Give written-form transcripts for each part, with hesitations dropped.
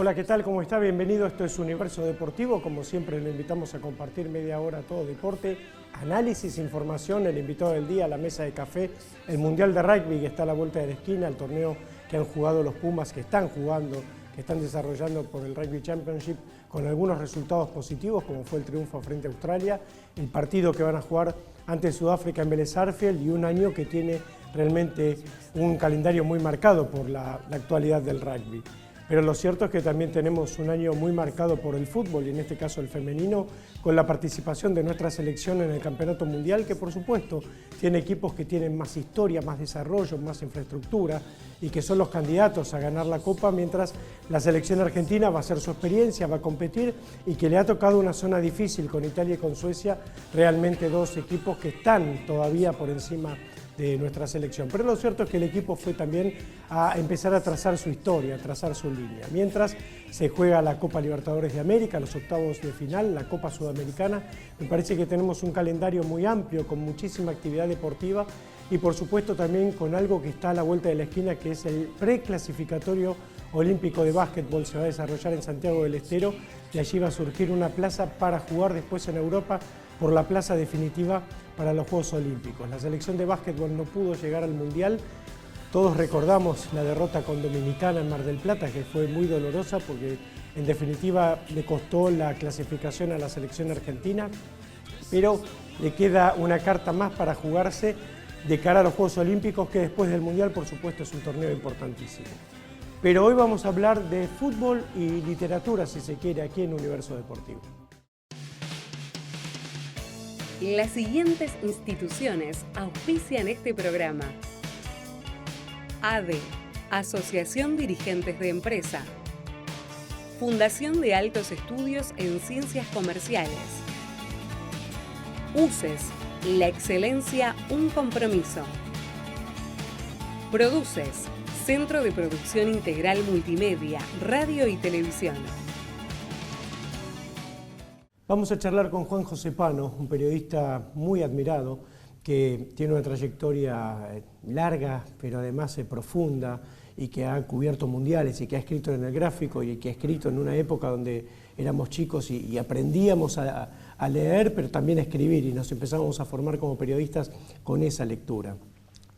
Hola, ¿qué tal? ¿Cómo está? Bienvenido. Esto es Universo Deportivo. Como siempre, le invitamos a compartir media hora todo deporte, análisis, información, el invitado del día, la mesa de café, el Mundial de Rugby que está a la vuelta de la esquina, el torneo que han jugado los Pumas, que están jugando, que están desarrollando por el Rugby Championship con algunos resultados positivos, como fue el triunfo frente a Australia, el partido que van a jugar ante Sudáfrica en Vélez Sarsfield y un año que tiene realmente un calendario muy marcado por la actualidad del rugby. Pero lo cierto es que también tenemos un año muy marcado por el fútbol, y en este caso el femenino, con la participación de nuestra selección en el Campeonato Mundial, que por supuesto tiene equipos que tienen más historia, más desarrollo, más infraestructura, y que son los candidatos a ganar la Copa, mientras la selección argentina va a hacer su experiencia, va a competir, y que le ha tocado una zona difícil con Italia y con Suecia, realmente dos equipos que están todavía por encima de nuestra selección. Pero lo cierto es que el equipo fue también a empezar a trazar su historia, a trazar su línea. Mientras se juega la Copa Libertadores de América, los octavos de final, la Copa Sudamericana, me parece que tenemos un calendario muy amplio, con muchísima actividad deportiva y por supuesto también con algo que está a la vuelta de la esquina, que es el preclasificatorio olímpico de básquetbol. Se va a desarrollar en Santiago del Estero y allí va a surgir una plaza para jugar después en Europa por la plaza definitiva para los Juegos Olímpicos. La selección de básquetbol no pudo llegar al Mundial. Todos recordamos la derrota con Dominicana en Mar del Plata, que fue muy dolorosa porque en definitiva le costó la clasificación a la selección argentina, pero le queda una carta más para jugarse de cara a los Juegos Olímpicos, que después del Mundial por supuesto es un torneo importantísimo. Pero hoy vamos a hablar de fútbol y literatura, si se quiere, aquí en Universo Deportivo. Las siguientes instituciones auspician este programa: ADE, Asociación Dirigentes de Empresa; Fundación de Altos Estudios en Ciencias Comerciales; UCES, la excelencia, un compromiso; Produces, Centro de Producción Integral Multimedia, Radio y Televisión. Vamos a charlar con Juan José Pano, un periodista muy admirado, que tiene una trayectoria larga, pero además profunda, y que ha cubierto mundiales y que ha escrito en El Gráfico y que ha escrito en una época donde éramos chicos y aprendíamos a leer, pero también a escribir, y nos empezamos a formar como periodistas con esa lectura.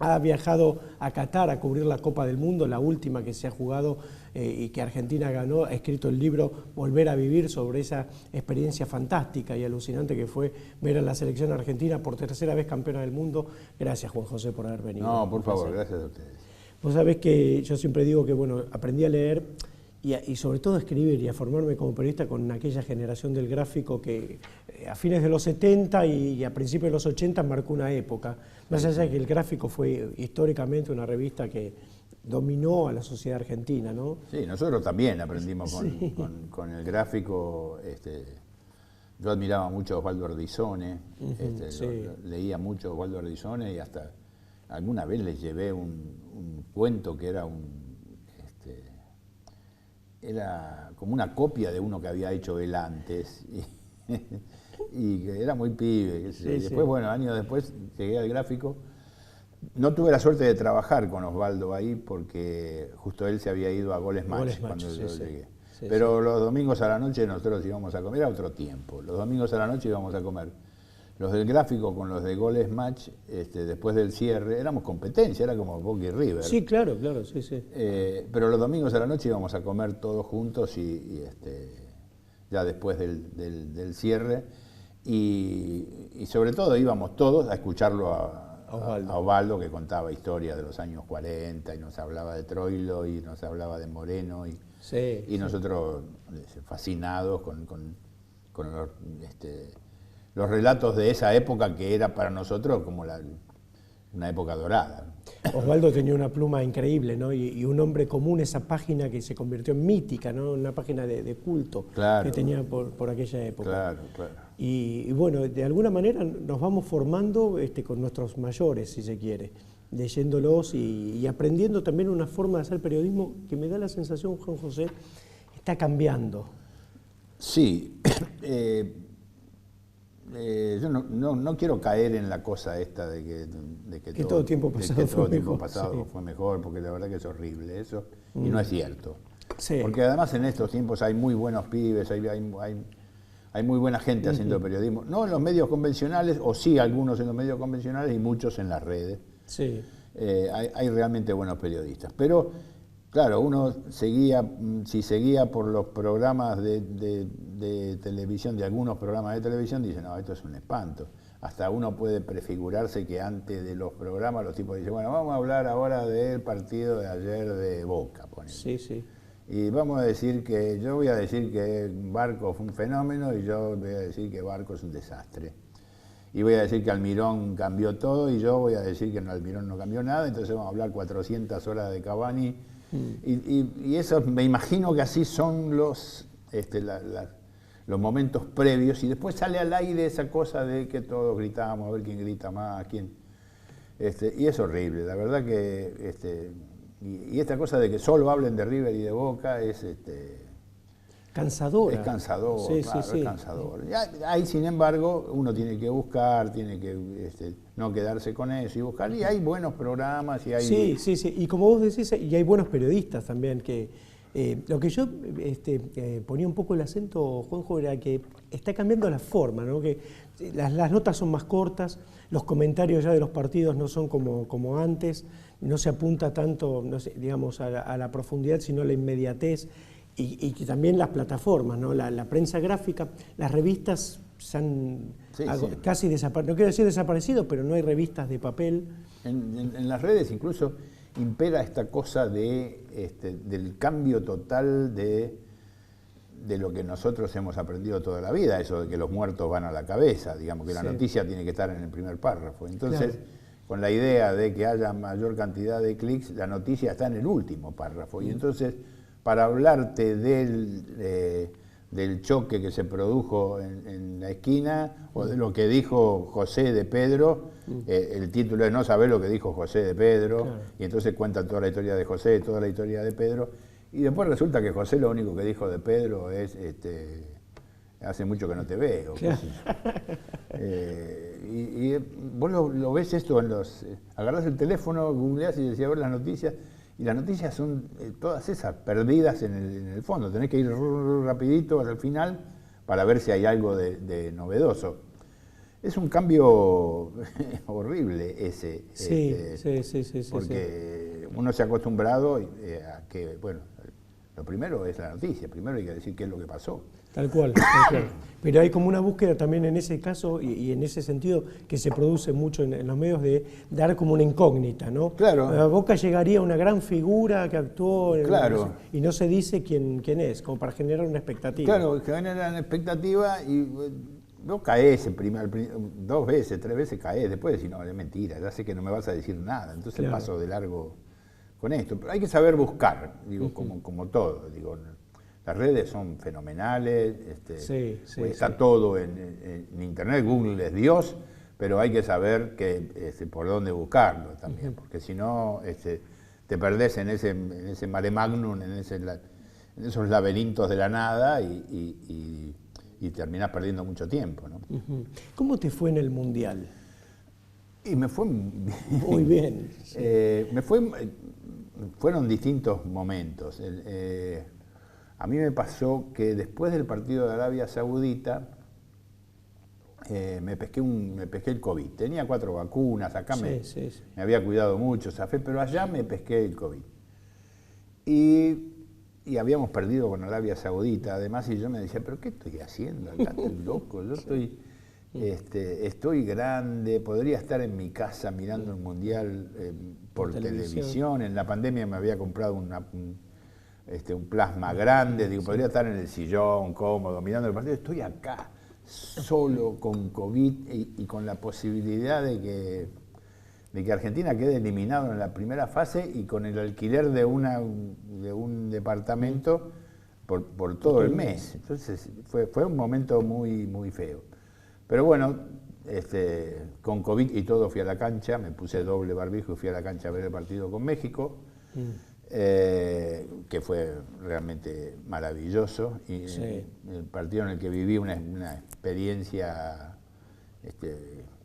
Ha viajado a Qatar a cubrir la Copa del Mundo, la última que se ha jugado y que Argentina ganó. Ha escrito el libro Volver a Vivir, sobre esa experiencia fantástica y alucinante que fue ver a la selección argentina por tercera vez campeona del mundo. Gracias, Juan José, por haber venido. No, por favor, gracias a ustedes. Vos sabés que yo siempre digo que bueno, aprendí a leer y sobre todo a escribir y a formarme como periodista con aquella generación del Gráfico que a fines de los 70 y a principios de los 80 marcó una época. Más allá de que El Gráfico fue históricamente una revista que dominó a la sociedad argentina, ¿no? Sí, nosotros también aprendimos Sí. con El Gráfico. Yo admiraba mucho a Osvaldo Ardizone, Sí. leía mucho a Osvaldo Ardizone, y hasta alguna vez les llevé un cuento que era era como una copia de uno que había hecho él antes, y que era muy pibe. Qué sé yo. Sí, Y después, sí. bueno, años después llegué al Gráfico. No tuve la suerte de trabajar con Osvaldo ahí porque justo él se había ido a Goles Match cuando sí, yo sí. llegué. Sí, Pero sí. los domingos a la noche nosotros íbamos a comer, era otro tiempo. Los domingos a la noche íbamos a comer. Los del Gráfico con los de Goles Match, después del cierre, éramos competencia, era como Boca y River. Sí, claro, sí, sí. Pero los domingos a la noche íbamos a comer todos juntos ya después del cierre, y sobre todo íbamos todos a escucharlo a Osvaldo, que contaba historias de los años 40 y nos hablaba de Troilo y nos hablaba de Moreno y Sí. nosotros fascinados con los relatos de esa época, que era para nosotros como una época dorada. Osvaldo tenía una pluma increíble, ¿no? Y un hombre común, esa página que se convirtió en mítica, ¿no? Una página de culto, Claro. que tenía por aquella época. Claro, claro. Y bueno, de alguna manera nos vamos formando con nuestros mayores, si se quiere, leyéndolos y aprendiendo también una forma de hacer periodismo que me da la sensación, Juan José, está cambiando. Sí. Yo no quiero caer en la cosa esta de que todo tiempo pasado fue mejor, sí. fue mejor, porque la verdad que es horrible eso, y no es cierto. Sí. Porque además en estos tiempos hay muy buenos pibes, hay muy buena gente haciendo periodismo. No en los medios convencionales, o sí algunos en los medios convencionales y muchos en las redes. Sí. Hay realmente buenos periodistas. Pero, claro, uno si seguía por los programas de televisión, de algunos programas de televisión, dice, no, esto es un espanto. Hasta uno puede prefigurarse que antes de los programas los tipos dicen, bueno, vamos a hablar ahora del partido de ayer de Boca, ponele. Sí, sí. Y yo voy a decir que Barco fue un fenómeno y yo voy a decir que Barco es un desastre. Y voy a decir que Almirón cambió todo y yo voy a decir que Almirón no cambió nada, entonces vamos a hablar 400 horas de Cavani. Y eso, me imagino que así son los momentos previos, y después sale al aire esa cosa de que todos gritamos, a ver quién grita más, quién. Y es horrible, la verdad que... Y esta cosa de que solo hablen de River y de Boca es... Cansadora. Es cansador, sí, claro, sí, sí. es cansador. Ahí, sin embargo, uno tiene que buscar, tiene que no quedarse con eso y buscar. Y hay buenos programas y hay... Sí, sí, sí. Y como vos decís, y hay buenos periodistas también que... lo que yo ponía un poco el acento, Juanjo, era que está cambiando la forma, ¿no? Que las notas son más cortas, los comentarios ya de los partidos no son como antes, no se apunta tanto, no sé, digamos, a la profundidad, sino a la inmediatez, y que también las plataformas, ¿no? La prensa gráfica, las revistas se han casi desaparecido, no quiero decir desaparecido, pero no hay revistas de papel. En las redes incluso impera esta cosa del cambio total de lo que nosotros hemos aprendido toda la vida, eso de que los muertos van a la cabeza, digamos que la noticia tiene que estar en el primer párrafo. Entonces, con la idea de que haya mayor cantidad de clics, la noticia está en el último párrafo. Y entonces, para hablarte del choque que se produjo en la esquina, o de lo que dijo José de Pedro, el título es No saber lo que dijo José de Pedro, y entonces cuentan toda la historia de José, toda la historia de Pedro, y después resulta que José lo único que dijo de Pedro es hace mucho que no te veo. Y vos lo ves esto agarrás el teléfono, googleás y decís a ver las noticias, y las noticias son todas esas perdidas en el fondo. Tenés que ir rapidito hasta el final para ver si hay algo de novedoso. Es un cambio horrible ese. Sí, porque uno se ha acostumbrado a que, bueno, lo primero es la noticia, primero hay que decir qué es lo que pasó. Tal cual. Pero hay como una búsqueda también en ese caso y en ese sentido que se produce mucho en los medios de dar como una incógnita, ¿no? Claro. A Boca llegaría una gran figura que actuó y no se dice quién es, como para generar una expectativa. Claro, generan expectativa y vos caes dos veces, tres veces caes, después decís, no, es mentira, ya sé que no me vas a decir nada, entonces paso de largo con esto. Pero hay que saber buscar, digo, como todo, digo. Las redes son fenomenales, está todo en internet, Google es Dios, pero hay que saber por dónde buscarlo también, porque si no te perdés en ese mare magnum, en esos laberintos de la nada y terminás perdiendo mucho tiempo, ¿no? ¿Cómo te fue en el Mundial? Y me fue muy bien. Sí. Fueron distintos momentos. A mí me pasó que después del partido de Arabia Saudita me pesqué el COVID. Tenía 4 vacunas, acá me había cuidado mucho, pero allá me pesqué el COVID. Y habíamos perdido con Arabia Saudita, además, y yo me decía, ¿pero qué estoy haciendo acá? Estoy loco, yo estoy grande, podría estar en mi casa mirando el Mundial por televisión. En la pandemia me había comprado un plasma grande, digo, podría estar en el sillón, cómodo, mirando el partido. Estoy acá, solo, con COVID y con la posibilidad de que Argentina quede eliminado en la primera fase y con el alquiler de un departamento por todo el mes. Entonces fue un momento muy, muy feo. Pero bueno, con COVID y todo fui a la cancha, me puse doble barbijo y fui a la cancha a ver el partido con México. Que fue realmente maravilloso y el partido en el que viví una experiencia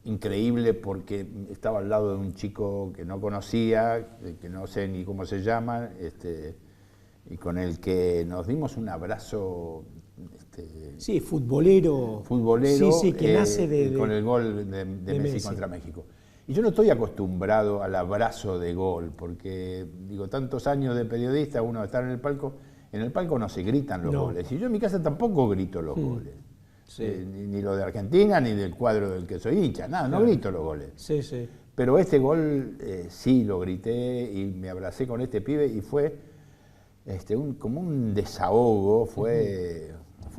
increíble porque estaba al lado de un chico que no conocía, que no sé ni cómo se llama, y con el que nos dimos un abrazo. Sí, futbolero. Futbolero, sí, que nace con el gol de Messi contra México. Y yo no estoy acostumbrado al abrazo de gol, porque, digo, tantos años de periodista, uno está en el palco no se gritan los goles. Y yo en mi casa tampoco grito los goles. Sí. Ni lo de Argentina, ni del cuadro del que soy hincha, nada, no grito los goles. Sí, sí. Pero este gol sí lo grité y me abracé con este pibe y fue como un desahogo, fue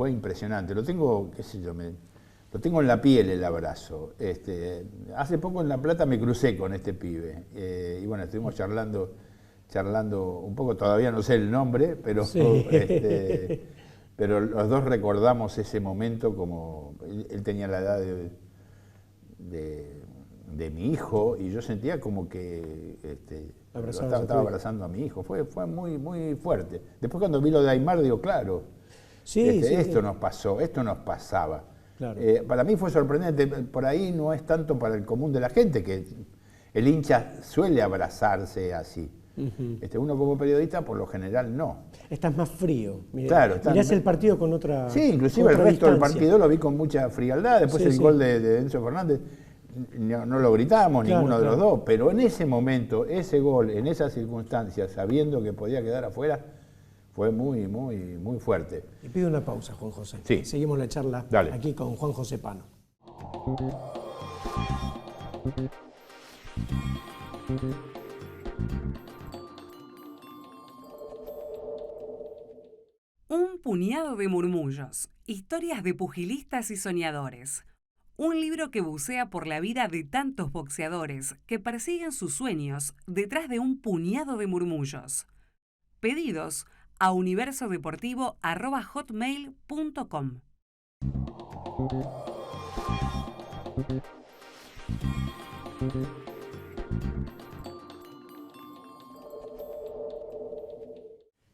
impresionante. Lo tengo, qué sé yo, lo tengo en la piel el abrazo. Hace poco en La Plata me crucé con este pibe y bueno, estuvimos charlando un poco, todavía no sé el nombre, pero, sí. Pero los dos recordamos ese momento como él tenía la edad de mi hijo y yo sentía como que estaba abrazando a mi hijo. Fue muy, muy fuerte. Después cuando vi lo de Aimar, digo, claro, esto nos pasó, esto nos pasaba. Claro. Para mí fue sorprendente, por ahí no es tanto para el común de la gente, que el hincha suele abrazarse así. Uno como periodista por lo general no. Estás más frío. Claro, mirás el partido con otra. Sí, inclusive el resto del partido lo vi con mucha frialdad. Después el gol de Enzo Fernández no lo gritamos ninguno de los dos, pero en ese momento, ese gol, en esas circunstancias, sabiendo que podía quedar afuera, fue muy, muy, muy fuerte. Le pido una pausa, Juan José. Sí. Seguimos la charla. Dale. Aquí con Juan José Pano. Un puñado de murmullos, historias de pugilistas y soñadores. Un libro que bucea por la vida de tantos boxeadores que persiguen sus sueños detrás de un puñado de murmullos. Pedidos a universodeportivo@hotmail.com.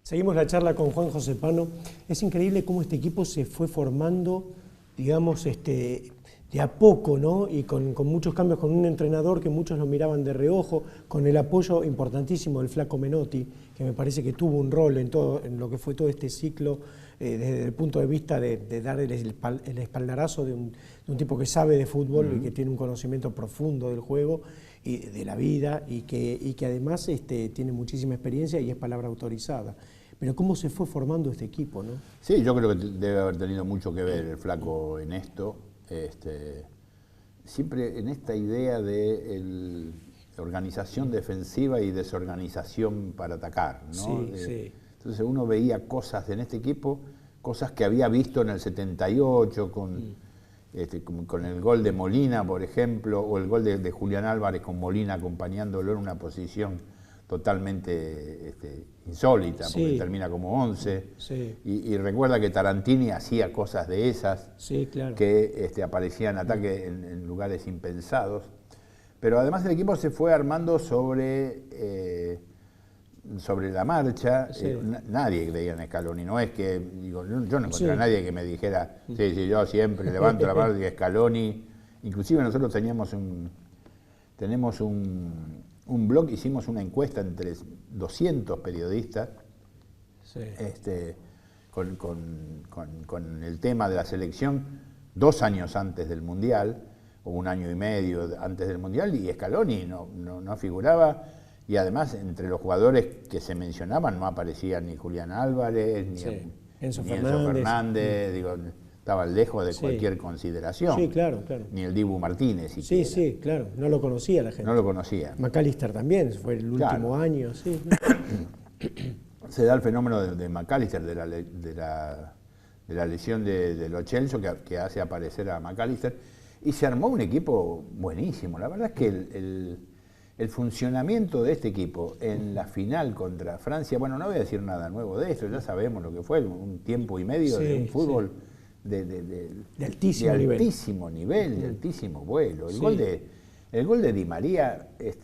Seguimos la charla con Juan José Pano. Es increíble cómo este equipo se fue formando, digamos, de a poco, ¿no? Y con muchos cambios, con un entrenador que muchos lo miraban de reojo, con el apoyo importantísimo del Flaco Menotti, que me parece que tuvo un rol en lo que fue todo este ciclo, desde el punto de vista de dar el espaldarazo de un tipo que sabe de fútbol y que tiene un conocimiento profundo del juego y de la vida y que además tiene muchísima experiencia y es palabra autorizada. Pero cómo se fue formando este equipo, ¿no? Sí, yo creo que debe haber tenido mucho que ver el Flaco en esto. Siempre en esta idea de organización defensiva y desorganización para atacar, ¿no? Sí, sí. Entonces uno veía cosas en este equipo, cosas que había visto en el 78 con el gol de Molina, por ejemplo, o el gol de Julián Álvarez con Molina acompañándolo en una posición totalmente insólita, porque termina como 11. Sí. Y recuerda que Tarantini hacía cosas de esas, sí, claro, que aparecían ataques en lugares impensados. Pero además el equipo se fue armando sobre la marcha. Sí. Nadie creía en Scaloni. No es que, digo, yo no encontré a nadie que me dijera, sí, yo siempre levanto la mano y digo Scaloni. Inclusive nosotros tenemos un blog, hicimos una encuesta entre 200 periodistas con el tema de la selección 2 años antes del Mundial, o 1 año y medio antes del Mundial, y Scaloni no figuraba, y además entre los jugadores que se mencionaban no aparecían ni Julián Álvarez, ni Enzo Fernández, digo, estaban lejos de cualquier consideración. Sí, claro, claro. Ni el Dibu Martínez siquiera. Sí, claro, no lo conocía la gente. No lo conocía. McAllister también, fue el último año, sí. Se da el fenómeno de McAllister, de la lesión de Lo Celso, que hace aparecer a McAllister, y se armó un equipo buenísimo. La verdad es que el funcionamiento de este equipo en la final contra Francia, bueno, no voy a decir nada nuevo de esto, ya sabemos lo que fue, un tiempo y medio de un fútbol de altísimo nivel, de altísimo vuelo. El gol de Di María es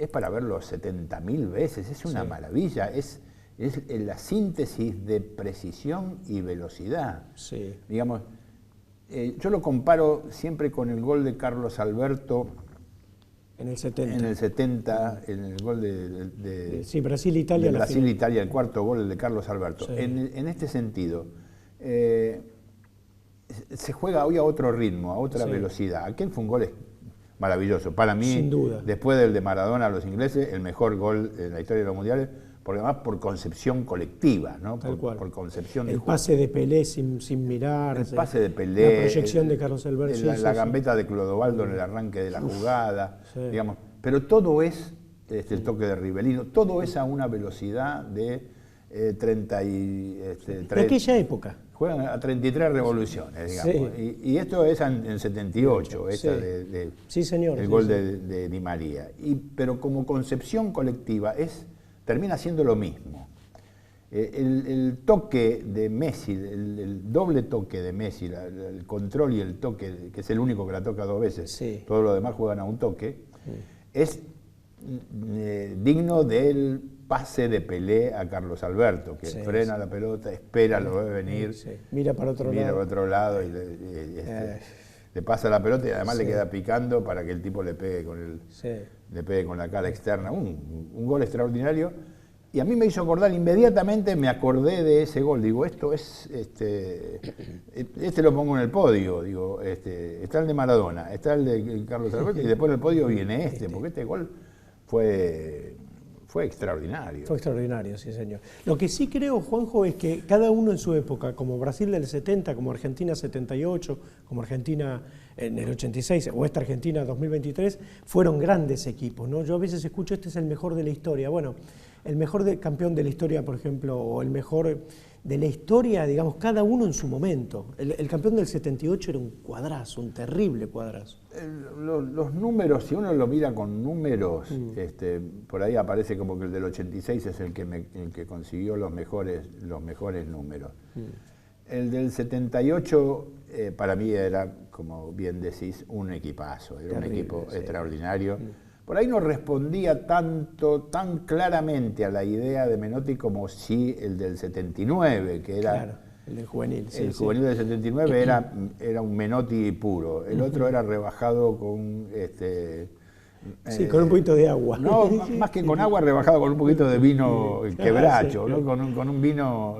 para verlo 70.000 veces, es una maravilla, es la síntesis de precisión y velocidad. Sí. Digamos, yo lo comparo siempre con el gol de Carlos Alberto En el 70. En el 70, en el gol de sí, Brasil-Italia. Brasil-Italia, el cuarto gol, el de Carlos Alberto. Sí. En este sentido, se juega hoy a otro ritmo, a otra velocidad. Aquel fue un gol maravilloso. Para mí, sin duda, después del de Maradona a los ingleses, el mejor gol en la historia de los mundiales, porque además por concepción colectiva, ¿no? Por concepción de el juego. pase de Pelé sin mirar, el pase de Pelé, la proyección de Carlos Alberto, la gambeta de Clodovaldo en el arranque de la jugada, sí. digamos. Pero todo es el toque de Rivelino, todo es a una velocidad de 30 y... de aquella época. Juegan a 33 revoluciones, digamos. Sí. Y esto es en 78, sí. Sí, señor, el gol de Di María. Pero como concepción colectiva termina siendo lo mismo. El toque de Messi, el doble toque de Messi, el control y el toque, que es el único que la toca 2 veces, sí. Todos los demás juegan a un toque, es digno del pase de Pelé a Carlos Alberto, que frena la pelota, espera, lo ve venir, mira para otro lado y le pasa la pelota y además le queda picando para que el tipo le pegue con la cara externa. Un gol extraordinario. Y a mí me hizo acordar, inmediatamente me acordé de ese gol. Digo, esto es, este lo pongo en el podio. Digo, está el de Maradona, está el de Carlos Alberto y después en el podio viene porque este gol fue extraordinario. Fue extraordinario, sí, señor. Lo que sí creo, Juanjo, es que cada uno en su época, como Brasil del 70, como Argentina 78, como Argentina en el 86, o esta Argentina 2023, fueron grandes equipos, ¿no? Yo a veces escucho, este es el mejor de la historia. Bueno, el mejor campeón de la historia, por ejemplo, o el mejor de la historia, digamos, cada uno en su momento. El campeón del 78 era un cuadrazo, un terrible cuadrazo. Los números, si uno lo mira con números, por ahí aparece como que el del 86 es el que consiguió los mejores números. El del 78 para mí era, como bien decís, un equipazo, era terrible, un equipo extraordinario. Por ahí no respondía tan claramente a la idea de Menotti como sí el del 79, que era... Claro, el del juvenil. El juvenil del 79 era un Menotti puro, el otro era rebajado con... con un poquito de agua. No, más que con agua, rebajado con un poquito de vino quebracho, ¿no? Con un vino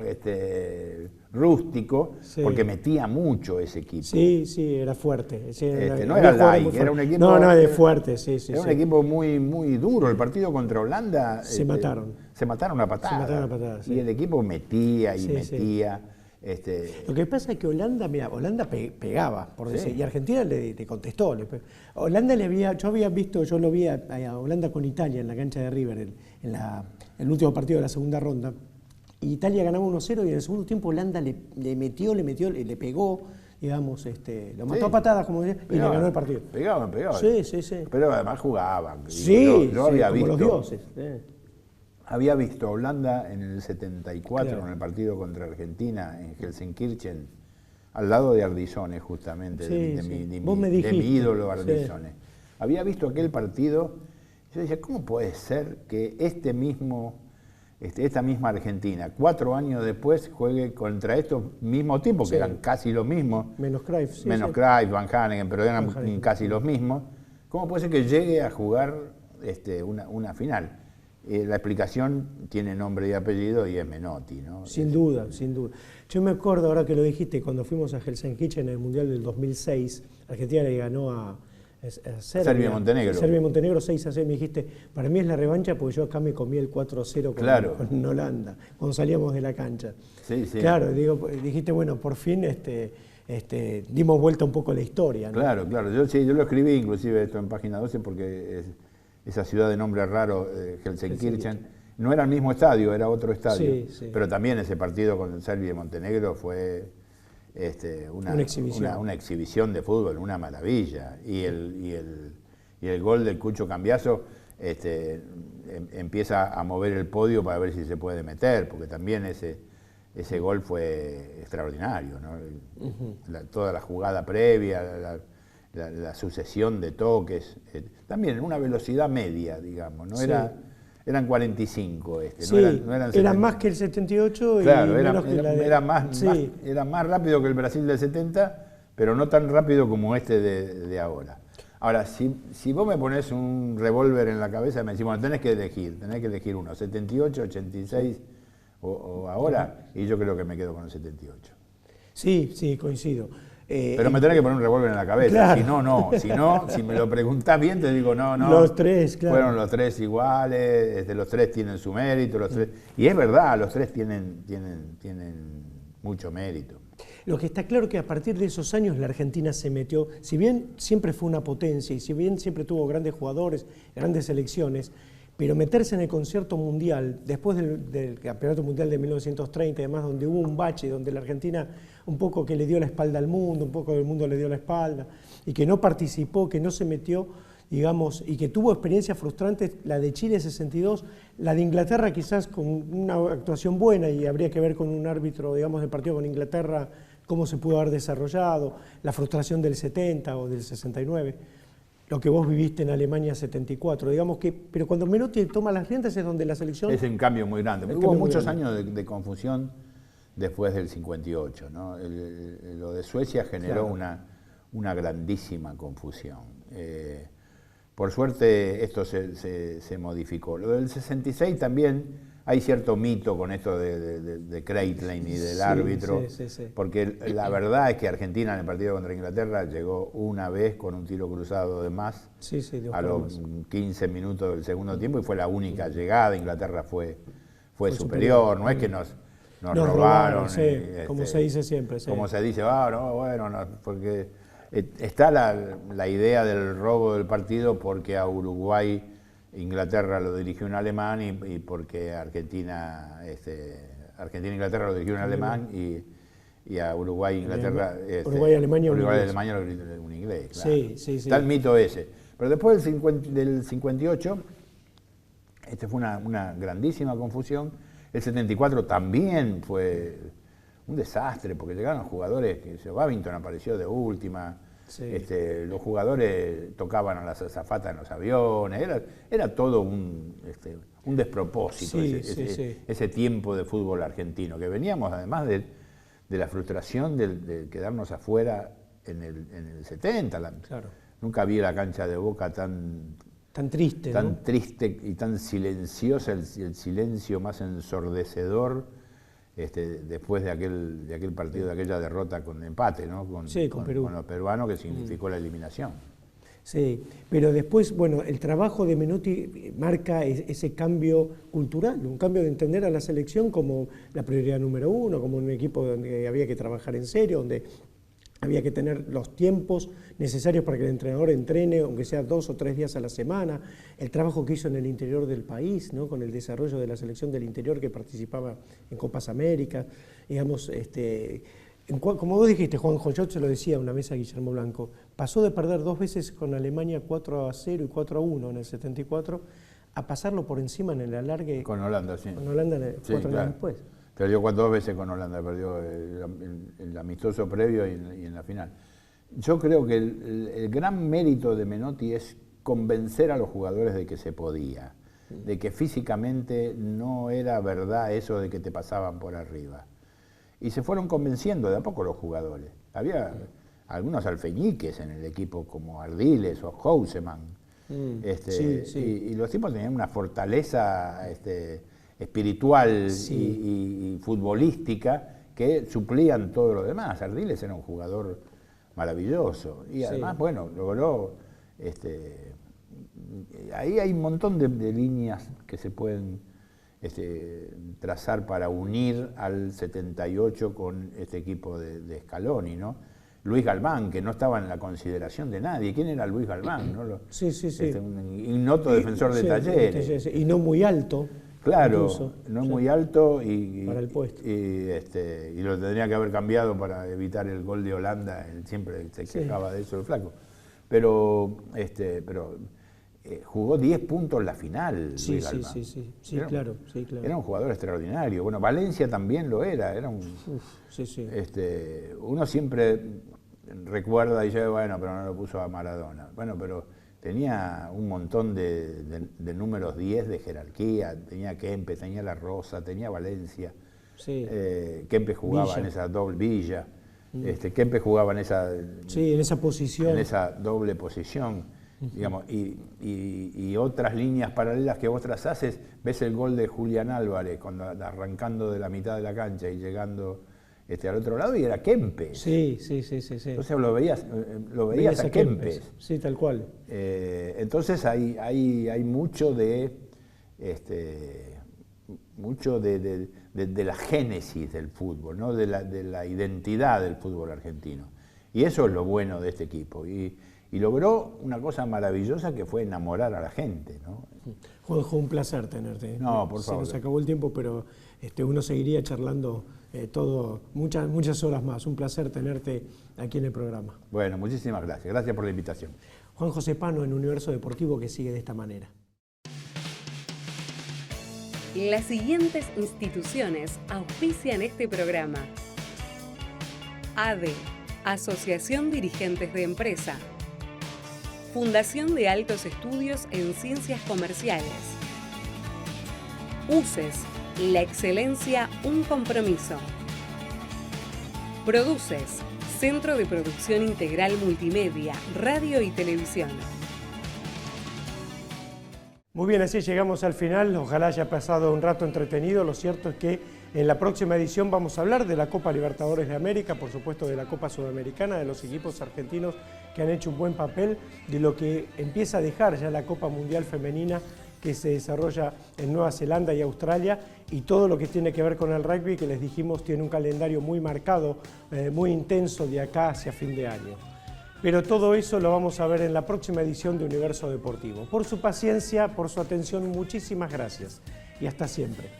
rústico, porque metía mucho ese equipo. Sí, era fuerte. No era light, era un equipo... No, es fuerte, Era un equipo muy duro. El partido contra Holanda... Se mataron. Se mataron a patadas. Y el equipo metía y metía. Lo que pasa es que Holanda pegaba, por decir, y Argentina le contestó. Holanda yo lo vi a Holanda con Italia en la cancha de River, en el último partido de la segunda ronda. Y Italia ganaba 1-0 y en el segundo tiempo Holanda le pegó, digamos, lo mató a patadas, como decía, y le ganó el partido. Pegaban. Sí. Pero además jugaban. Yo había como visto, los dioses. Había visto a Holanda en el 74, en el partido contra Argentina, en Gelsenkirchen, al lado de Ardizone, justamente, de mi ídolo Ardizone. Sí. Había visto aquel partido, y yo decía, ¿cómo puede ser que esta misma Argentina, 4 años después, juegue contra estos mismos tipos, que eran casi los mismos? Menos Cruyff. Cruyff, Van Hanegem, pero eran casi los mismos. ¿Cómo puede ser que llegue a jugar una final? La explicación tiene nombre y apellido y es Menotti, ¿no? Sin duda. Yo me acuerdo, ahora que lo dijiste, cuando fuimos a Helsinki en el Mundial del 2006, Argentina le ganó a Serbia y Montenegro. Serbia y Montenegro 6-0, me dijiste, para mí es la revancha porque yo acá me comí el 4-0 con Holanda, cuando salíamos de la cancha. Sí. Claro, dijiste, bueno, por fin dimos vuelta un poco a la historia, ¿no? Claro. Yo lo escribí inclusive esto en página 12 porque esa ciudad de nombre raro, Gelsenkirchen, no era el mismo estadio, era otro estadio. Sí. Pero también ese partido con Serbia y Montenegro fue una exhibición de fútbol, una maravilla. Y el gol del Cucho Cambiaso empieza a mover el podio para ver si se puede meter, porque también ese gol fue extraordinario, ¿no? Toda la jugada previa, la sucesión de toques, también en una velocidad media, digamos, ¿no? Eran 45, no eran eran más que el 78 claro, y menos que la de... Era más rápido que el Brasil del 70, pero no tan rápido como de ahora. Ahora, si vos me pones un revólver en la cabeza, me decís, bueno, tenés que elegir uno, 78, 86 o ahora, y yo creo que me quedo con el 78. Sí, sí, coincido. Pero me tenés que poner un revólver en la cabeza, claro. Si no, no. Si me lo preguntás bien, te digo, no. Los tres, claro. Fueron los tres iguales, los tres tienen su mérito, los tres. Y es verdad, los tres tienen mucho mérito. Lo que está claro es que a partir de esos años la Argentina se metió, si bien siempre fue una potencia y si bien siempre tuvo grandes jugadores, grandes selecciones, pero meterse en el concierto mundial, después del Campeonato Mundial de 1930, además donde hubo un bache, donde la Argentina un poco que le dio la espalda al mundo, un poco el mundo le dio la espalda, y que no participó, que no se metió, digamos, y que tuvo experiencias frustrantes, la de Chile 62, la de Inglaterra quizás con una actuación buena, y habría que ver con un árbitro, digamos, del partido con Inglaterra, cómo se pudo haber desarrollado, la frustración del 70 o del 69, lo que vos viviste en Alemania 74, digamos que, pero cuando Menotti toma las riendas es donde la selección... Es un cambio muy grande. Hubo muchos años de confusión después del 58, ¿no? Lo de Suecia generó una grandísima confusión. Por suerte esto se modificó. Lo del 66 también hay cierto mito con esto de Kreitlein y del árbitro, porque la verdad es que Argentina en el partido contra Inglaterra llegó una vez con un tiro cruzado de más a los 15 minutos del segundo tiempo y fue la única llegada. Inglaterra fue superior, no es que nos robaron. Como se dice siempre. Como se dice, porque está la idea del robo del partido porque a Uruguay Inglaterra lo dirigió un alemán y porque Argentina e Inglaterra lo dirigió un alemán y a Uruguay Inglaterra Uruguay-Alemania un inglés. Claro. Sí. Está el mito ese. Pero después del 58, fue una grandísima confusión. El 74 también fue un desastre porque llegaron jugadores que Babington apareció de última. Los jugadores tocaban a las azafatas en los aviones, era todo un despropósito ese tiempo de fútbol argentino, que veníamos además de la frustración de quedarnos afuera en el 70. Claro. Nunca vi la cancha de Boca tan triste, tan ¿no? triste y tan silenciosa, el silencio más ensordecedor. Después de aquel partido, de aquella derrota con empate, ¿no? con Perú. Con los peruanos, que significó la eliminación. Sí, pero después, bueno, el trabajo de Menotti marca ese cambio cultural, un cambio de entender a la selección como la prioridad número uno, como un equipo donde había que trabajar en serio, donde había que tener los tiempos necesarios para que el entrenador entrene, aunque sea 2 o 3 días a la semana, el trabajo que hizo en el interior del país, ¿no? Con el desarrollo de la selección del interior que participaba en Copas América, digamos, como vos dijiste, Juan Joyot se lo decía a una mesa a Guillermo Blanco, pasó de perder 2 veces con Alemania 4-0 y 4-1 en el 74, a pasarlo por encima en el alargue. Con Holanda, sí. Con Holanda 4 años después. Perdió 2 veces con Holanda, perdió el amistoso previo y en la final. Yo creo que el gran mérito de Menotti es convencer a los jugadores de que se podía, de que físicamente no era verdad eso de que te pasaban por arriba. Y se fueron convenciendo de a poco los jugadores. Había algunos alfeñiques en el equipo como Ardiles o Houseman. Y los tipos tenían una fortaleza espiritual y futbolística que suplían todo lo demás. Ardiles era un jugador maravilloso y además, bueno, logró... ahí hay un montón de líneas que se pueden trazar para unir al 78 con este equipo de Scaloni, ¿no? Luis Galván, que no estaba en la consideración de nadie. ¿Quién era Luis Galván? ¿No? Un ignoto defensor de Talleres. Y no muy alto. Claro, incluso, no muy alto y para el puesto. Y lo tendría que haber cambiado para evitar el gol de Holanda. Él siempre se quejaba de eso el flaco. Pero jugó 10 puntos la final. Sí, claro. Era un jugador extraordinario. Bueno, Valencia también lo era. Era un, uno siempre recuerda y dice, bueno, pero no lo puso a Maradona. Bueno, pero tenía un montón de números 10 de jerarquía. Tenía Kempe, tenía La Rosa, tenía Valencia. Kempe jugaba en esa doble Villa. Kempes jugaba en esa, sí, en esa posición. En esa doble posición, digamos, y otras líneas paralelas que vos trazás, ves el gol de Julián Álvarez, cuando arrancando de la mitad de la cancha y llegando al otro lado, y era Kempes. Sí. Entonces lo veías a Kempes. Sí, tal cual. Entonces hay mucho de la génesis del fútbol, ¿no? de la identidad del fútbol argentino. Y eso es lo bueno de este equipo. Y logró una cosa maravillosa que fue enamorar a la gente, ¿no? Juanjo, un placer tenerte. No, por favor. Se nos acabó el tiempo, pero uno seguiría charlando muchas horas más. Un placer tenerte aquí en el programa. Bueno, muchísimas gracias. Gracias por la invitación. Juan José Pano en Universo Deportivo, que sigue de esta manera. Las siguientes instituciones auspician este programa: ADE, Asociación Dirigentes de Empresa; Fundación de Altos Estudios en Ciencias Comerciales; UCES, la excelencia, un compromiso; Produces, Centro de Producción Integral Multimedia, Radio y Televisión. Muy bien, así llegamos al final. Ojalá haya pasado un rato entretenido. Lo cierto es que en la próxima edición vamos a hablar de la Copa Libertadores de América, por supuesto de la Copa Sudamericana, de los equipos argentinos que han hecho un buen papel, de lo que empieza a dejar ya la Copa Mundial Femenina que se desarrolla en Nueva Zelanda y Australia, y todo lo que tiene que ver con el rugby, que les dijimos tiene un calendario muy marcado, muy intenso de acá hacia fin de año. Pero todo eso lo vamos a ver en la próxima edición de Universo Deportivo. Por su paciencia, por su atención, muchísimas gracias y hasta siempre.